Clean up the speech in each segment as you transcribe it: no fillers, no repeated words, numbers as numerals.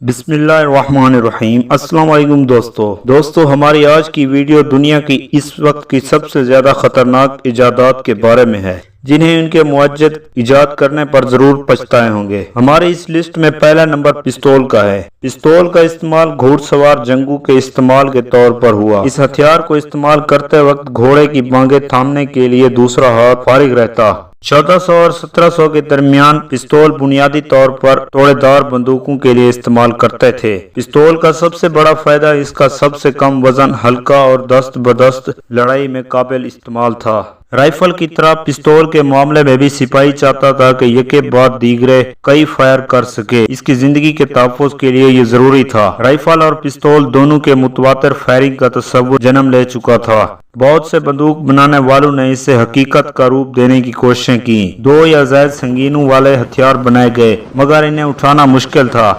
بسم اللہ الرحمن الرحیم۔ السلام علیکم دوستو ہماری آج کی ویڈیو دنیا کی اس وقت کی سب سے زیادہ خطرناک ایجادات کے بارے میں ہے جنہیں ان کے معجزات ایجاد کرنے پر ضرور پچھتائے ہوں گے۔ ہماری اس لسٹ میں پہلا نمبر پستول کا ہے۔ پستول کا استعمال گھوڑ سوار جنگجو کے استعمال کے طور پر ہوا۔ اس ہتھیار کو استعمال کرتے وقت گھوڑے کی بانگیں تھامنے کے لیے دوسرا ہاتھ فارغ رہتا۔ 1400 اور 1700 کے درمیان پستول بنیادی طور پر توڑے دار بندوقوں کے لیے استعمال کرتے تھے۔ پستول کا سب سے بڑا فائدہ اس کا سب سے کم وزن، ہلکا اور دست بدست لڑائی میں قابل استعمال تھا۔ رائفل کی طرح پستول کے معاملے میں بھی سپاہی چاہتا تھا کہ یکے بعد دیگرے کئی فائر کر سکے۔ اس کی زندگی کے تحفظ کے لیے یہ ضروری تھا۔ رائفل اور پستول دونوں کے متواتر فائرنگ کا تصور جنم لے چکا تھا۔ بہت سے بندوق بنانے والوں نے اسے حقیقت کا روپ دینے کی کوششیں کی۔ 2 یا زائد سنگینوں والے ہتھیار بنائے گئے مگر انہیں اٹھانا مشکل تھا۔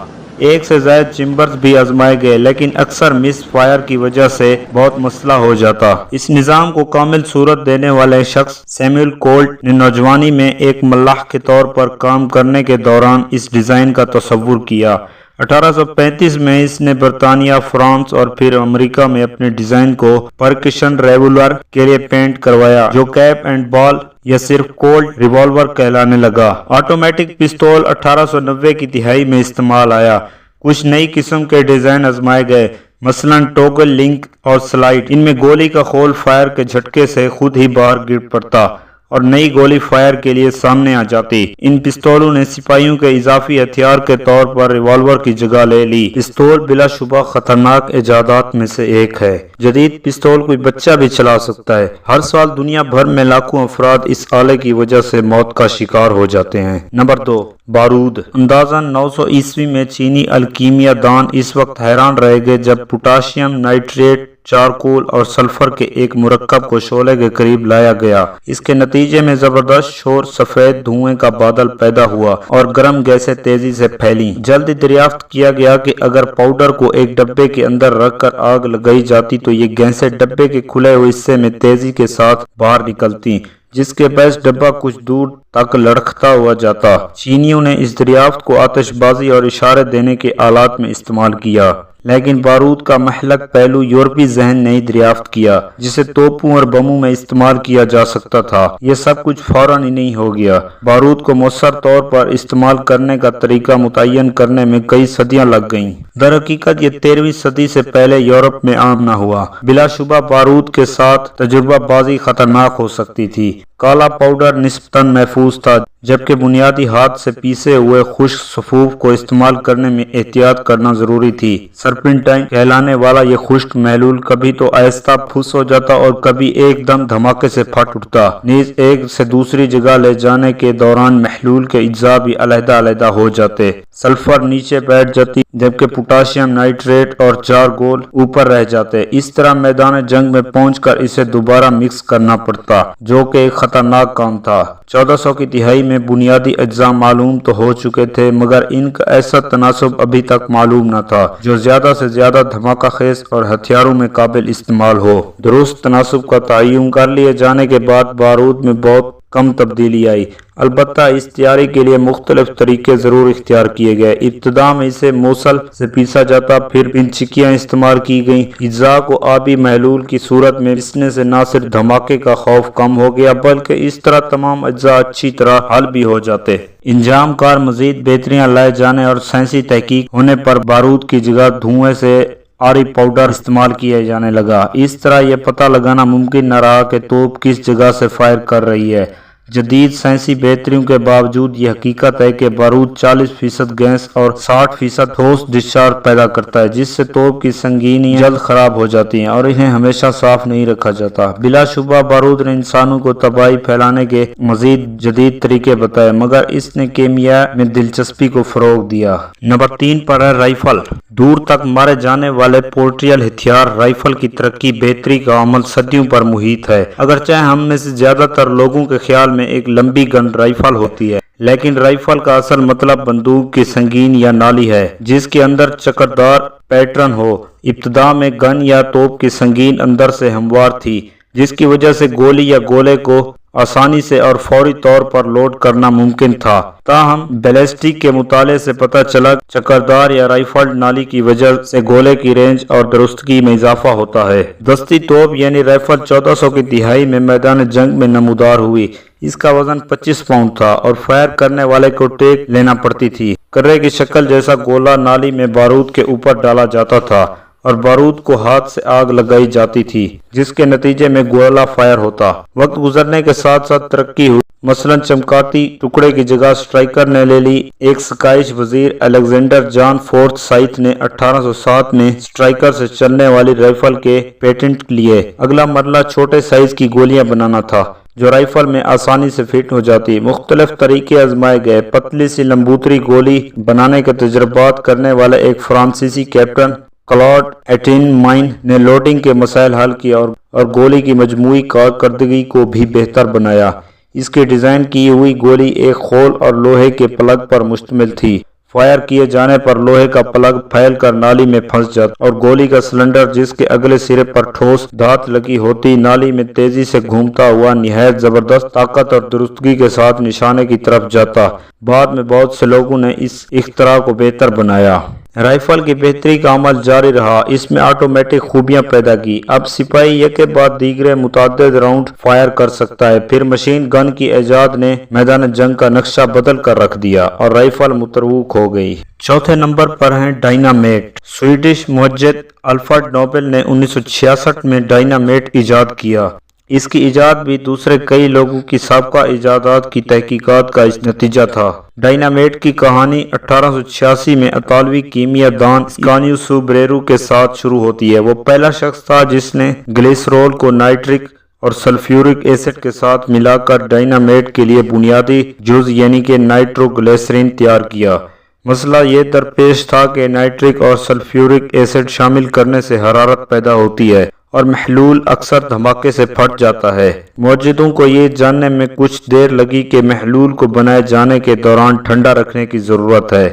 1 سے زائد چیمبرز بھی آزمائے گئے لیکن اکثر مس فائر کی وجہ سے بہت مسئلہ ہو جاتا۔ اس نظام کو کامل صورت دینے والے شخص سیموئل کولٹ نے نوجوانی میں ایک ملاح کے طور پر کام کرنے کے دوران اس ڈیزائن کا تصور کیا۔ 1835 میں اس نے برطانیہ، فرانس اور پھر امریکہ میں اپنے ڈیزائن کو پرکشن ریوالور کے لیے پینٹ کروایا جو کیپ اینڈ بال یا صرف کولٹ ریوالور کہلانے لگا۔ آٹومیٹک پستول 1890 کی دہائی میں استعمال آیا۔ کچھ نئی قسم کے ڈیزائن آزمائے گئے، مثلاً ٹوگل لنک اور سلائیڈ۔ ان میں گولی کا خول فائر کے جھٹکے سے خود ہی باہر گر پڑتا اور نئی گولی فائر کے لیے سامنے آ جاتی۔ ان پستولوں نے سپاہیوں کے اضافی ہتھیار کے طور پر ریوالور کی جگہ لے لی۔ پستول بلا شبہ خطرناک ایجادات میں سے ایک ہے۔ جدید پستول کوئی بچہ بھی چلا سکتا ہے۔ ہر سال دنیا بھر میں لاکھوں افراد اس آلے کی وجہ سے موت کا شکار ہو جاتے ہیں۔ نمبر 2، بارود۔ اندازاً 900 عیسوی میں چینی الکیمیا دان اس وقت حیران رہ گئے جب پوٹاشیم نائٹریٹ، چارکول اور سلفر کے ایک مرکب کو شعلے کے قریب لایا گیا۔ اس کے نتیجے میں زبردست شور، سفید دھوئیں کا بادل پیدا ہوا اور گرم گیسیں تیزی سے پھیلیں۔ جلد دریافت کیا گیا کہ اگر پاؤڈر کو ایک ڈبے کے اندر رکھ کر آگ لگائی جاتی تو یہ گیسیں ڈبے کے کھلے ہوئے حصے میں تیزی کے ساتھ باہر نکلتی، جس کے باعث ڈبہ کچھ دور تک لڑکھتا ہوا جاتا۔ چینیوں نے اس دریافت کو آتش بازی اور اشارے دینے کے آلات میں استعمال کیا، لیکن بارود کا مہلک پہلو یورپی ذہن نے ہی دریافت کیا جسے توپوں اور بموں میں استعمال کیا جا سکتا تھا۔ یہ سب کچھ فوراً ہی نہیں ہو گیا۔ بارود کو مؤثر طور پر استعمال کرنے کا طریقہ متعین کرنے میں کئی صدیاں لگ گئیں۔ در حقیقت یہ 13ویں صدی سے پہلے یورپ میں عام نہ ہوا۔ بلا شبہ بارود کے ساتھ تجربہ بازی خطرناک ہو سکتی تھی۔ کالا پاؤڈر نسبتاً محفوظ تھا جبکہ بنیادی ہاتھ سے پیسے ہوئے خشک صفوف کو استعمال کرنے میں احتیاط کرنا ضروری تھی۔ سرپنٹائن کہلانے والا یہ خشک محلول کبھی تو آہستہ پھس ہو جاتا اور کبھی ایک دم دھماکے سے پھٹ اٹھتا۔ نیز ایک سے دوسری جگہ لے جانے کے دوران محلول کے اجزاء بھی علیحدہ علیحدہ ہو جاتے۔ سلفر نیچے بیٹھ جاتی جبکہ پوٹاشیم نائٹریٹ اور چارکول اوپر رہ جاتے۔ اس طرح میدان جنگ میں پہنچ کر اسے دوبارہ مکس کرنا پڑتا جو کہ ایک خطرناک کام تھا۔ 1400 کی دہائی میں بنیادی اجزاء معلوم تو ہو چکے تھے مگر ان کا ایسا تناسب ابھی تک معلوم نہ تھا جو زیادہ سے زیادہ دھماکہ خیز اور ہتھیاروں میں قابل استعمال ہو۔ درست تناسب کا تعین کر لیے جانے کے بعد بارود میں بہت کم تبدیلی آئی، البتہ اس تیاری کے لیے مختلف طریقے ضرور اختیار کیے گئے۔ ابتدا میں اسے موصل سے پیسا جاتا، پھر پنچکیاں استعمال کی گئیں۔ اجزاء کو آبی محلول کی صورت میں پیسنے سے نہ صرف دھماکے کا خوف کم ہو گیا بلکہ اس طرح تمام اجزاء اچھی طرح حل بھی ہو جاتے۔ انجام کار مزید بہتریاں لائے جانے اور سائنسی تحقیق ہونے پر بارود کی جگہ دھوئیں سے آری پاؤڈر استعمال کیا جانے لگا۔ اس طرح یہ پتہ لگانا ممکن نہ رہا کہ توپ کس جگہ سے فائر کر رہی ہے۔ جدید سائنسی بہتریوں کے باوجود یہ حقیقت ہے کہ بارود 40% گیس اور 60% ٹھوس ڈسچارج پیدا کرتا ہے جس سے توپ کی سنگینیاں جلد خراب ہو جاتی ہیں اور انہیں ہمیشہ صاف نہیں رکھا جاتا۔ بلا شبہ بارود نے انسانوں کو تباہی پھیلانے کے مزید جدید طریقے بتائے مگر اس نے کیمیا میں دلچسپی کو فروغ دیا۔ نمبر 3 پر ہے رائفل۔ دور تک مارے جانے والے پورٹریل ہتھیار رائفل کی ترقی بہتری کا عمل صدیوں پر محیط ہے۔ اگرچہ ہم میں سے زیادہ تر لوگوں کے خیال میں ایک لمبی گن رائفل ہوتی ہے لیکن رائفل کا اصل مطلب بندوق کی سنگین یا نالی ہے جس کے اندر چکردار پیٹرن ہو۔ ابتدا میں گن یا توپ کی سنگین اندر سے ہموار تھی جس کی وجہ سے گولی یا گولے کو आसानी से और फौरी तौर पर लोड करना मुमकिन था। ताहम बैलिस्टिक के मुताले से पता चला चक्करदार या राइफल्ड नाली की वजह से गोले की रेंज और दुरुस्तगी में इजाफा होता है। दस्ती तोप यानी राइफल 1400 की तिहाई में मैदान जंग में नमूदार हुई। इसका वजन 25 पाउंड था और फायर करने वाले को टेक लेना पड़ती थी। कर्रे की शक्ल जैसा गोला नाली में बारूद के ऊपर डाला जाता था और बारूद को हाथ से आग लगाई जाती थी, जिसके नतीजे में गोला फायर होता। वक्त गुजरने के साथ साथ तरक्की हुई। मसलन चमकाती टुकड़े की जगह स्ट्राइकर ने ले ली। एक स्कॉटिश वजीर अलेक्जेंडर जॉन फोर्थ साइथ ने 1807 में स्ट्राइकर से चलने वाली राइफल के पेटेंट लिए। अगला मरला छोटे साइज की गोलियां बनाना था जो राइफल में आसानी से फिट हो जाती। मुख्तलिफ तरीके आजमाए गए। पतली सी लंबूतरी गोली बनाने के तजुर्बात करने वाले एक फ्रांसीसी कैप्टन क्लॉड एटिनमाइन ने लोडिंग के मसाइल हल किया और गोली की मजमूई कारकर्दगी को भी बेहतर बनाया। इसकी डिजाइन की हुई गोली एक खोल और लोहे के प्लग पर मुश्तमिल थी। फायर किए जाने पर लोहे का प्लग फैलकर नाली में फंस जाता और गोली का सिलेंडर, जिसके अगले सिरे पर ठोस धात लगी होती, नाली में तेजी से घूमता हुआ निहायत जबरदस्त ताकत और दुरुस्तगी के साथ निशाने की तरफ जाता। बाद में बहुत से लोगों ने इस इख्तरा को बेहतर बनाया। राइफल की बेहतरी का अमल जारी रहा। इसमें ऑटोमेटिक खूबियां पैदा की। अब सिपाही एक के बाद दीगरे मुतअद्दिद राउंड फायर कर सकता है। फिर मशीन गन की इजाद ने मैदान जंग का नक्शा बदल कर रख दिया और राइफल मुतरवुक हो गई। चौथे नंबर पर है डायनामेट। स्वीडिश मुहज्जिद अल्फ्रेड नोबेल ने 1966 में डायनामेट इजाद किया। इसकी इजाद भी दूसरे कई लोगों की साबका इजादात की तहकीकात का नतीजा था। डायनामेट की कहानी 1886 में इतालवी कीमिया दान स्कानियो सुब्रेरू के साथ शुरू होती है। वो पहला शख्स था जिसने ग्लिसरॉल को नाइट्रिक और सल्फ्यूरिक एसिड के साथ मिलाकर डायनामेट के लिए बुनियादी जुज यानी कि नाइट्रोग्लिसरीन तैयार किया। मसला ये दरपेश था कि नाइट्रिक और सल्फ्यूरिक एसिड शामिल करने से हरारत पैदा होती है और महलूल अक्सर धमाके से फट जाता है। मौजूदों को ये जानने में कुछ देर लगी कि महलूल को बनाए जाने के दौरान ठंडा रखने की ज़रूरत है।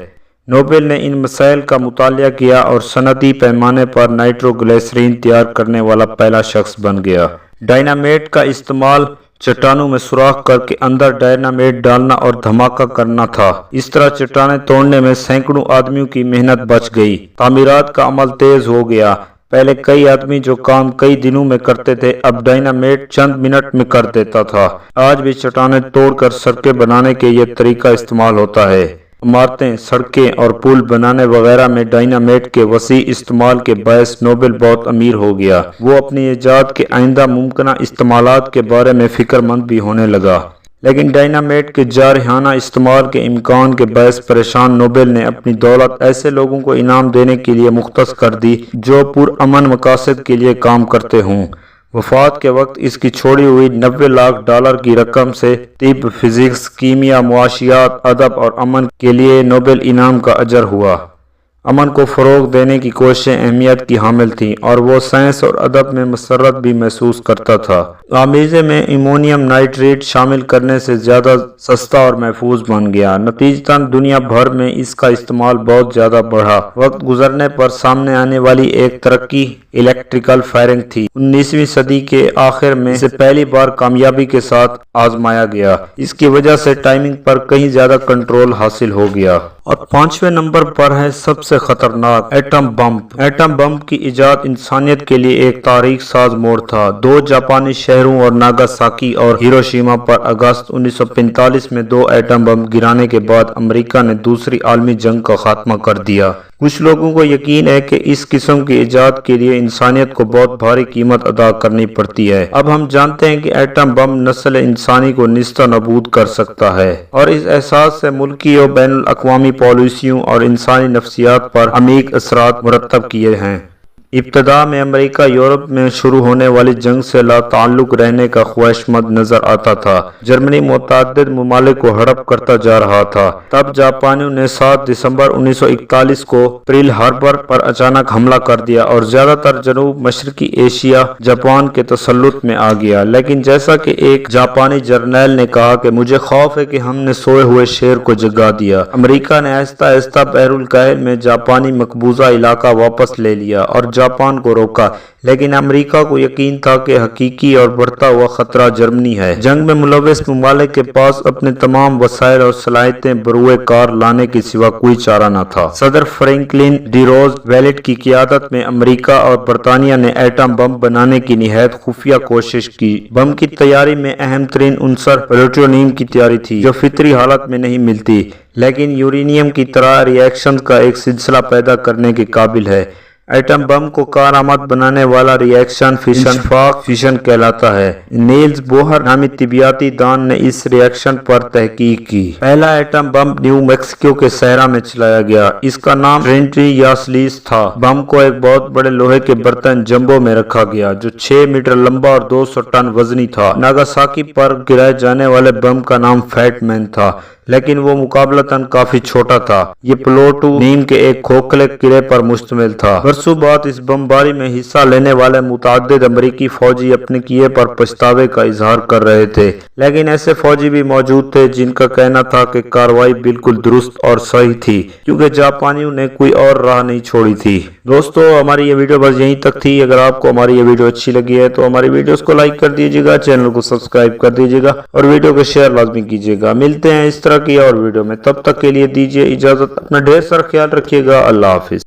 नोबेल ने इन मसाइल का मुतालिया किया और सनदी पैमाने पर नाइट्रोग्लिसरीन तैयार करने वाला पहला शख्स बन गया। डायनामेट का इस्तेमाल चट्टानों में सुराख करके अंदर डायनामेट डालना और धमाका करना था। इस तरह चट्टानें तोड़ने में सैकड़ों आदमियों की मेहनत बच गई। तामीरात का अमल तेज हो गया। पहले कई आदमी जो काम कई दिनों में करते थे, अब डायनामेट चंद मिनट में कर देता था। आज भी चट्टानें तोड़कर सड़कें बनाने के ये तरीका इस्तेमाल होता है। इमारतें, सड़कें और पुल बनाने वगैरह में डायनामेट के वसी इस्तेमाल के बायस नोबेल बहुत अमीर हो गया। वो अपनी इजाद के आइंदा मुमकिन इस्तेमालात के बारे में फिक्रमंद भी होने लगा। लेकिन डायनामेट के जारहाना इस्तेमाल के इम्कान के बायस परेशान नोबेल ने अपनी दौलत ऐसे लोगों को इनाम देने के लिए मुख्तस कर दी जो पुरअमन मकासद के लिए काम करते हों। वफात के वक्त इसकी छोड़ी हुई $90 लाख की रकम से तिब, फिजिक्स, कीमिया, मुआशियात, अदब और अमन के लिए नोबेल इनाम का अजर हुआ। अमन को फ़रोग देने की कोशिशें अहमियत की हामिल थीं और वो साइंस और अदब में मसरत भी महसूस करता था। आमीज़े में अमोनियम नाइट्रेट शामिल करने से ज़्यादा सस्ता और महफूज बन गया। नतीजतन दुनिया भर में इसका इस्तेमाल बहुत ज़्यादा बढ़ा। वक्त गुजरने पर सामने आने वाली एक तरक्की इलेक्ट्रिकल फायरिंग थी। 19वीं सदी के आखिर में इसे पहली बार कामयाबी के साथ आजमाया गया। इसकी वजह से टाइमिंग पर कहीं ज़्यादा कंट्रोल हासिल हो गया। और 5वें नंबर पर है सबसे खतरनाक एटम बम। एटम बम की इजाद इंसानियत के लिए एक तारीख साज मोड़ था। 2 जापानी शहरों और नागासाकी और हिरोशिमा पर अगस्त 1945 में 2 एटम बम गिराने के बाद अमेरिका ने दूसरी आलमी जंग का खात्मा कर दिया। कुछ लोगों को यकीन है कि इस किस्म की इजाद के लिए इंसानियत को बहुत भारी कीमत अदा करनी पड़ती है। अब हम जानते हैं कि एटम बम नस्ल इंसानी को निस्ता नबूद कर सकता है और इस एहसास से मुल्की और बैनुल अक़वामी पॉलिसियों और इंसानी नफ्सियात पर अमीक असरात मुरतब किए हैं। इब्तदा में अमेरिका यूरोप में शुरू होने वाली जंग से लाताल्लुक रहने का ख्वाहिशमंद नजर आता था। जर्मनी मुतअद्दिद ममालिक को हड़प करता जा रहा था। तब जापानियों ने 7 दिसंबर 1941 को पर्ल हार्बर पर अचानक हमला कर दिया और ज्यादातर जनूब मशरकी एशिया जापान के तसल्लुत में आ गया। लेकिन जैसा कि एक जापानी जर्नैल ने कहा कि मुझे खौफ है कि हमने सोए हुए शेर को जगा दिया। अमेरिका ने आहिस्ता आहिस्ता बहरुल काहिल में जापानी मकबूजा इलाका वापस ले लिया और जापान को रोका, लेकिन अमेरिका को यकीन था कि हकीकी और बढ़ता हुआ खतरा जर्मनी है। जंग में मुलव्वस ममालिक के पास अपने तमाम वसाइल और सलाहियतें बरूए कार लाने के सिवा कोई चारा न था। सदर फ्रैंकलिन डी रोज़वेल्ट की क़ियादत में अमेरिका और बरतानिया ने एटम बम बनाने की निहायत खुफिया कोशिश की। बम की तैयारी में अहम तरीन उनसर प्लूटोनियम की तैयारी थी, जो फितरी हालत में नहीं मिलती लेकिन यूरेनियम की तरह रिएक्शन का एक सिलसिला पैदा करने के काबिल है। एटम बम को कारआमद बनाने वाला रिएक्शन फिशन कहलाता है। नील्स बोहर नामी तिबियाती दान ने इस रिएक्शन पर तहकीक की। पहला एटम बम न्यू मैक्सिको के सहरा में चलाया गया। इसका नाम ट्रिनिटी या सलीस था। बम को एक बहुत बड़े लोहे के बर्तन जंबो में रखा गया, जो 6 मीटर लंबा और 200 टन वजनी था। नागासाकी पर गिराए जाने वाले बम का नाम फैट मैन था, लेकिन वो मुकाबलतन काफी छोटा था। ये प्लूटोनियम के एक खोखले कीड़े पर मुश्तमिल था। बरसों बाद इस बमबारी में हिस्सा लेने वाले मुतअद्दिद अमरीकी फौजी अपने किए पर पछतावे का इजहार कर रहे थे, लेकिन ऐसे फौजी भी मौजूद थे जिनका कहना था कि कार्रवाई बिल्कुल दुरुस्त और सही थी, क्योंकि जापानियों ने कोई और राह नहीं छोड़ी थी। दोस्तों, हमारी ये वीडियो बस यहीं तक थी। अगर आपको हमारी ये वीडियो अच्छी लगी है तो हमारी वीडियोस को लाइक कर दीजिएगा, चैनल को सब्सक्राइब कर दीजिएगा और वीडियो को शेयर लाजमी कीजिएगा। मिलते हैं इस तरह की और वीडियो में, तब तक के लिए दीजिए इजाजत। अपना ढेर सारा ख्याल रखिएगा। अल्लाह हाफिज।